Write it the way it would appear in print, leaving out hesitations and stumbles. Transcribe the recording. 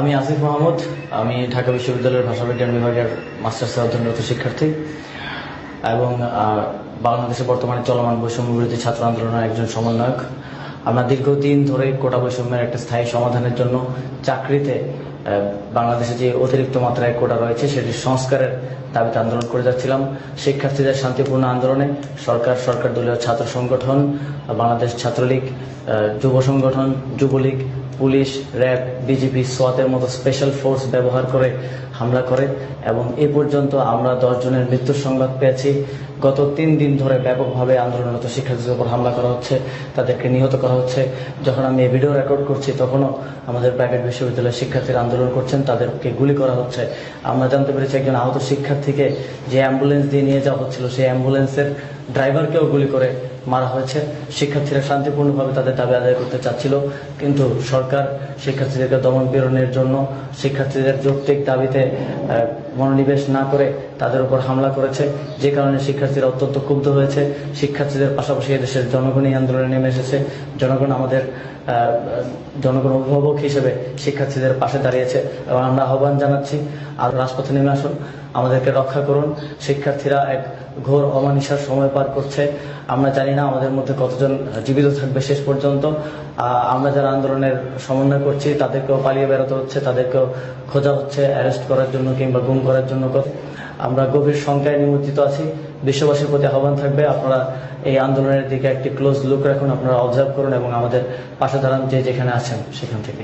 আমি আসিফ মাহমুদ। আমি ঢাকা বিশ্ববিদ্যালয়ের ভাষাবিজ্ঞান বিভাগের মাস্টার্সে অধ্যয়নরত শিক্ষার্থী এবং বাংলাদেশে বর্তমানে চলমান বৈষম্য বিরোধী ছাত্র আন্দোলনের একজন সমন্বয়ক। আমরা দীর্ঘদিন ধরে কোটা বৈষম্যের একটা স্থায়ী সমাধানের জন্য চাকরিতে বাংলাদেশে যে অতিরিক্ত মাত্রায় কোটা রয়েছে সেটির সংস্কারের দাবিতে আন্দোলন করে যাচ্ছিলাম। শিক্ষার্থীদের শান্তিপূর্ণ আন্দোলনে সরকার দলীয় ছাত্র সংগঠন, বাংলাদেশ ছাত্রলীগ, যুব সংগঠন, যুবলীগ, পুলিশ, র্যাব, বিজিবি, সোয়াতের মতো স্পেশাল ফোর্স ব্যবহার করে হামলা করে এবং এ পর্যন্ত আমরা 10 জনের মৃত্যুর সংবাদ পেয়েছি। গত 3 দিন ধরে ব্যাপকভাবে আন্দোলনরত শিক্ষার্থীদের উপর হামলা করা হচ্ছে, তাদেরকে নিহত করা হচ্ছে। যখন আমি এই ভিডিও রেকর্ড করছি তখনও আমাদের প্রাইভেট বিশ্ববিদ্যালয়ের শিক্ষার্থীরা আন্দোলন করছেন, তাদেরকে গুলি করা হচ্ছে। আমরা জানতে পেরেছি একজন আহত শিক্ষার্থীকে যে অ্যাম্বুলেন্স দিয়ে নিয়ে যাওয়া হচ্ছিল সেই অ্যাম্বুলেন্সের ড্রাইভারকেও গুলি করে মারা হয়েছে। শিক্ষার্থীরা শান্তিপূর্ণভাবে তাদের দাবি আদায় করতে চাচ্ছিল, কিন্তু সরকার শিক্ষার্থীদেরকে দমন পীড়নের জন্য শিক্ষার্থীদের যৌক্তিক দাবিতে মনোনিবেশ না করে তাদের উপর হামলা করেছে, যে কারণে শিক্ষার্থীরা অত্যন্ত ক্ষুব্ধ হয়েছে। শিক্ষার্থীদের পাশাপাশি এদেশের জনগণ এই আন্দোলনে নেমে এসেছে। জনগণ অভিভাবক হিসেবে শিক্ষার্থীদের পাশে দাঁড়িয়েছে এবং আমরা আহ্বান জানাচ্ছি, আর রাজপথে নেমে আসুন, আমাদেরকে রক্ষা করুন। শিক্ষার্থীরা এক ঘোর অমানিসার সময় পার করছে। আমরা জানি না আমাদের মধ্যে কতজন জীবিত থাকবে শেষ পর্যন্ত। আমরা যারা আন্দোলনের সমন্বয় করছি তাদেরকেও পালিয়ে বেরোতে হচ্ছে, তাদেরকেও খোঁজা হচ্ছে অ্যারেস্ট করার জন্য কিংবা গুম করার জন্য। আমরা গভীর শঙ্কায় নিমজ্জিত আছি। বিশ্ববাসীর প্রতি আহ্বান থাকবে, আপনারা এই আন্দোলনের দিকে একটি ক্লোজ লুক রাখুন, আপনারা অবজার্ভ করুন এবং আমাদের পাশে দাঁড়ান যে যেখানে আছেন সেখান থেকে।